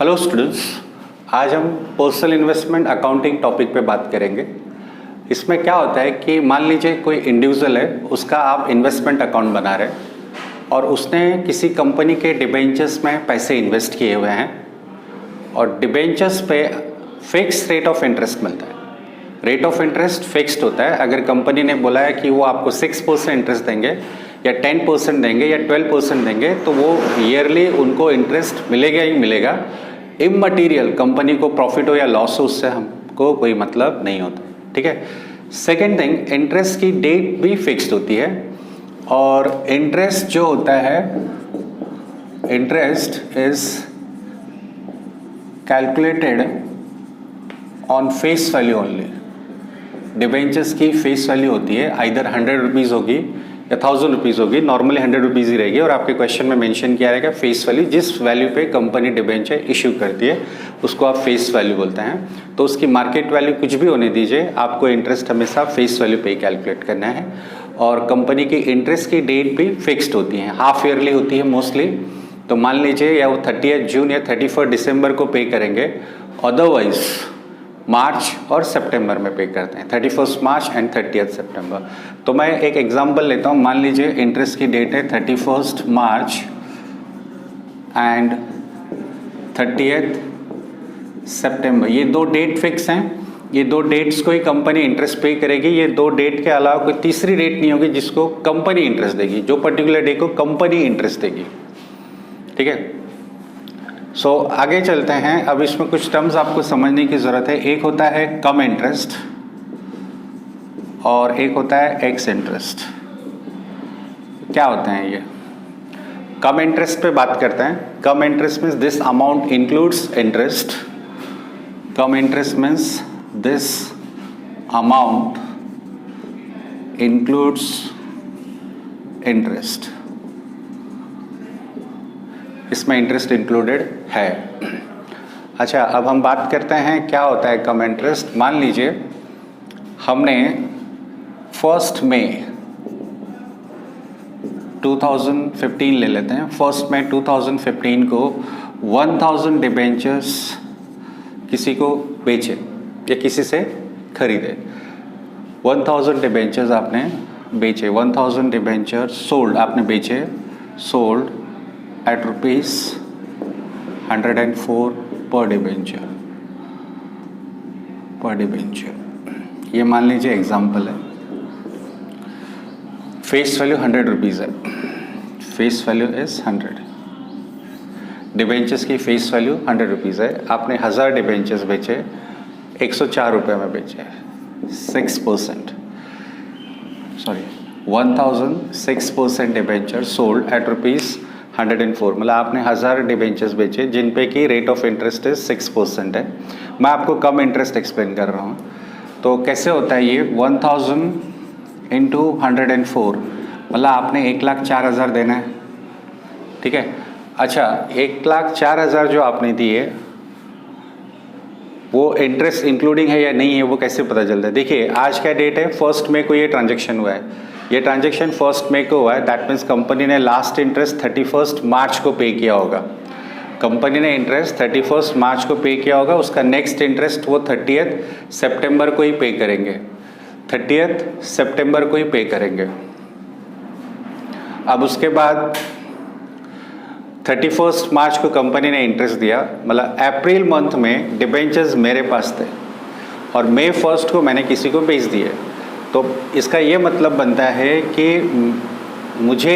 Hello students, आज हम personal investment accounting topic पे बात करेंगे। इसमें क्या होता है कि मान लीजिए कोई इंडिविजुअल है, उसका आप इन्वेस्टमेंट अकाउंट बना रहे और उसने किसी कंपनी के डिबेंचर्स में पैसे इन्वेस्ट किए हुए हैं और डिबेंचर्स पे फिक्स रेट ऑफ इंटरेस्ट मिलता है। रेट ऑफ इंटरेस्ट फिक्स्ड होता है। अगर कंपनी ने बोला है कि वो आपको 6% इंटरेस्ट देंगे या 10% देंगे या 12% देंगे, तो वो ईयरली उनको इंटरेस्ट मिलेगा ही मिलेगा। इममटीरियल कंपनी को प्रॉफिट हो या लॉस हो, उससे हमको कोई मतलब नहीं होता। ठीक है। सेकेंड थिंग, इंटरेस्ट की डेट भी फिक्स्ड होती है और इंटरेस्ट जो होता है, interest is calculated on face value only. Debentures की फेस वैल्यू होती है, आइदर 100 रुपीज़ होगी या 1000 रुपीज़ होगी। नॉर्मली 100 रुपीज़ ही रहेगी और आपके क्वेश्चन में मेंशन किया रहेगा फेस वैल्यू। जिस वैल्यू पे कंपनी डिबेंचर इश्यू करती है उसको आप फेस वैल्यू बोलते हैं। तो उसकी मार्केट वैल्यू कुछ भी होने दीजिए, आपको इंटरेस्ट हमेशा फेस वैल्यू पे कैलकुलेट करना है। और कंपनी की इंटरेस्ट की डेट भी फिक्स्ड होती है, हाफ ईयरली होती है मोस्टली। तो मान लीजिए या वो 30 जून या 31 दिसंबर को पे करेंगे, अदरवाइज मार्च और सितंबर में पे करते हैं, 31 मार्च एंड 30 सितंबर। तो मैं एक एग्जांपल लेता हूँ। मान लीजिए इंटरेस्ट की डेट है 31 मार्च एंड 30 सितंबर। ये दो डेट फिक्स हैं, ये दो डेट्स को ही कंपनी इंटरेस्ट पे करेगी। ये दो डेट के अलावा कोई तीसरी डेट नहीं होगी जिसको कंपनी इंटरेस्ट देगी, जो पर्टिकुलर डे को कंपनी इंटरेस्ट देगी। ठीक है। सो आगे चलते हैं। अब इसमें कुछ टर्म्स आपको समझने की ज़रूरत है। एक होता है कम इंटरेस्ट और एक होता है एक्स इंटरेस्ट। क्या होते हैं ये? कम इंटरेस्ट पे बात करते हैं। Cum interest means this amount includes interest. Cum interest means this amount includes interest. इसमें इंटरेस्ट इंक्लूडेड है। अच्छा, अब हम बात करते हैं क्या होता है कम इंटरेस्ट। मान लीजिए हमने 1 मई 2015 ले लेते हैं। 1 मई 2015 को 1000 डिबेंचर्स किसी को बेचे या किसी से खरीदे। 1000 डिबेंचर्स आपने बेचे, 1000 डिबेंचर्स सोल्ड, आपने बेचे, sold at rupees 104 per debenture। ये मान लीजिए एग्जाम्पल है। फेस वैल्यू 100 रुपीज़ है। Face value is 100। डिबेंचर्स की फेस वैल्यू 100 रुपीज़ है। आपने 1000 डिबेंचर्स बेचे, 104 रुपये में बेचे। 6%, sorry 1006% debenture sold at rupees 104। मतलब आपने 1000 डिबेंचर्स बेचे जिन पे की रेट ऑफ इंटरेस्ट इज 6% है। मैं आपको कम इंटरेस्ट एक्सप्लेन कर रहा हूँ। तो कैसे होता है ये? 1000 इंटू 104, मतलब आपने 1,04,000 देना है। ठीक है। अच्छा, 1,04,000 जो आपने दिए वो इंटरेस्ट इंक्लूडिंग है या नहीं है, वो कैसे पता चलता है? देखिए, आज क्या डेट है? 1 मई को ये ट्रांजेक्शन हुआ है। ये ट्रांजेक्शन 1 मई को हुआ है। दैट मीन्स कंपनी ने लास्ट इंटरेस्ट 31 मार्च को पे किया होगा। कंपनी ने इंटरेस्ट 31 मार्च को पे किया होगा। उसका नेक्स्ट इंटरेस्ट वो 30 सितंबर को ही पे करेंगे। 30 सितंबर को ही पे करेंगे। अब उसके बाद 31 मार्च को कंपनी ने इंटरेस्ट दिया, मतलब अप्रैल मंथ में डिबेंचर्स मेरे पास थे और मई 1 को मैंने किसी को बेच दिए। तो इसका ये मतलब बनता है कि मुझे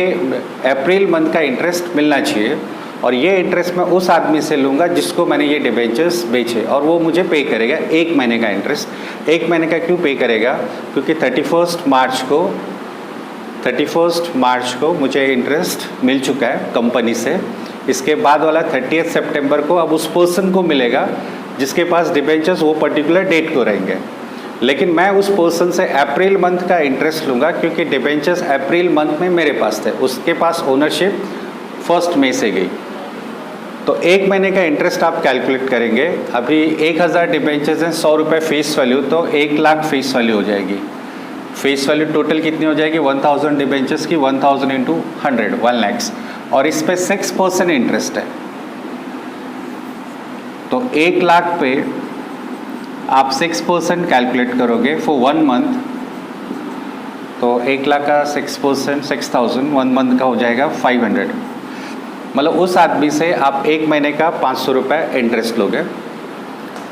अप्रैल मंथ का इंटरेस्ट मिलना चाहिए और ये इंटरेस्ट मैं उस आदमी से लूँगा जिसको मैंने ये डिबेंचर्स बेचे और वो मुझे पे करेगा 1 महीने का इंटरेस्ट। 1 महीने का क्यों पे करेगा? क्योंकि 31 मार्च को मुझे इंटरेस्ट मिल चुका है कंपनी से। इसके बाद वाला 30 सितंबर को अब उस पर्सन को मिलेगा जिसके पास डिबेंचर्स वो पर्टिकुलर डेट को रहेंगे। लेकिन मैं उस पर्सन से अप्रैल मंथ का इंटरेस्ट लूँगा क्योंकि डिबेंचर्स अप्रैल मंथ में मेरे पास थे, उसके पास ओनरशिप 1 मई से गई। तो 1 महीने का इंटरेस्ट आप कैलकुलेट करेंगे। अभी 1000 डिबेंचर्स हैं, 100 रुपये फेस वैल्यू, तो 1 लाख फेस वैल्यू हो जाएगी। फेस वैल्यू टोटल कितनी हो जाएगी? 1000 डिबेंचर्स की 1000 इंटू 100, 1 लाख। और इस पर 6% इंटरेस्ट है। तो 1 लाख पे आप 6% कैलकुलेट करोगे फॉर 1 मंथ, तो 1 लाख का 6%, 6,000, 1 मंथ का हो जाएगा 500। मतलब उस आदमी से आप 1 महीने का 500 रुपये इंटरेस्ट लोगे,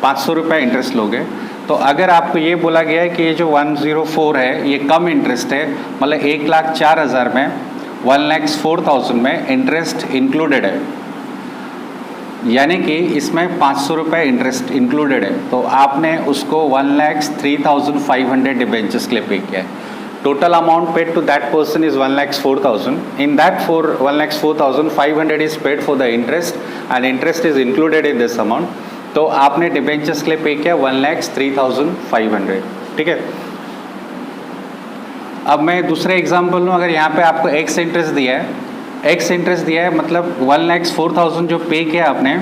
500 रुपये इंटरेस्ट लोगे। तो अगर आपको ये बोला गया है कि ये जो 104 है ये कम इंटरेस्ट है, मतलब 1,04,000 में 1,04,000 में इंटरेस्ट इंक्लूडेड है, यानी कि इसमें 500 रुपये इंटरेस्ट इंक्लूडेड है, तो आपने उसको 1,03,500 डिबेंचर्स के लिए पे किया है। Total amount paid to that person is 1,04,000। In that 1,04,500 is paid for the interest and interest is included in this amount. तो आपने डिबेंचर्स के लिए पे किया 1,03,500, ठीक है। अब मैं दूसरे एग्जाम्पल लूँ, अगर यहाँ पे आपको एक्स इंटरेस्ट दिया है, एक्स इंटरेस्ट दिया है, मतलब 1,04,000 जो पे किया आपने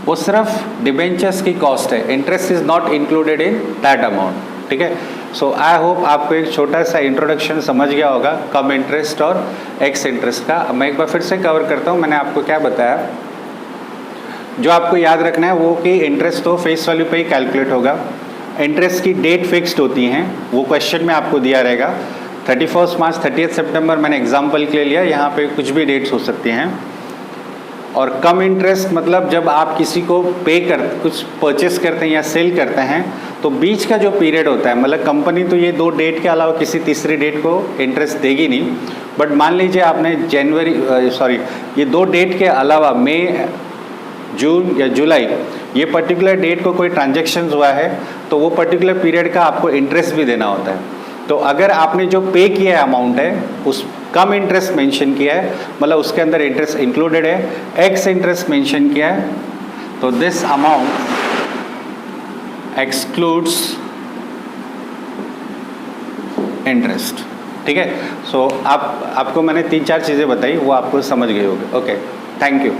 वो सिर्फ डिबेंचर्स की कॉस्ट है, interest is not included in that amount, ठीक है। सो आई होप आपको एक छोटा सा इंट्रोडक्शन समझ गया होगा कम इंटरेस्ट और एक्स इंटरेस्ट का। मैं एक बार फिर से कवर करता हूँ, मैंने आपको क्या बताया। जो आपको याद रखना है वो कि इंटरेस्ट तो फेस वैल्यू पे ही कैलकुलेट होगा, इंटरेस्ट की डेट फिक्स्ड होती हैं, वो क्वेश्चन में आपको दिया रहेगा 31 मार्च 30 सितंबर मैंने एग्जाम्पल के लिए लिया, यहाँ पे कुछ भी डेट्स हो सकती हैं। और कम इंटरेस्ट मतलब जब आप किसी को पे कर कुछ परचेस करते हैं या सेल करते हैं तो बीच का जो पीरियड होता है, मतलब कंपनी तो ये 2 डेट के अलावा किसी तीसरी डेट को इंटरेस्ट देगी नहीं, बट मान लीजिए आपने ये 2 डेट के अलावा मई, जून या जुलाई, ये पर्टिकुलर डेट को कोई ट्रांजेक्शन हुआ है तो वो पर्टिकुलर पीरियड का आपको इंटरेस्ट भी देना होता है। तो अगर आपने जो पे किया है अमाउंट है उस कम इंटरेस्ट मेंशन किया है, मतलब उसके अंदर इंटरेस्ट इंक्लूडेड है, एक्स इंटरेस्ट मेंशन किया है, तो दिस अमाउंट एक्सक्लूड्स इंटरेस्ट, ठीक है। सो आपको मैंने 3-4 चीज़ें बताई, वो आपको समझ गए होंगे। Okay, thank you.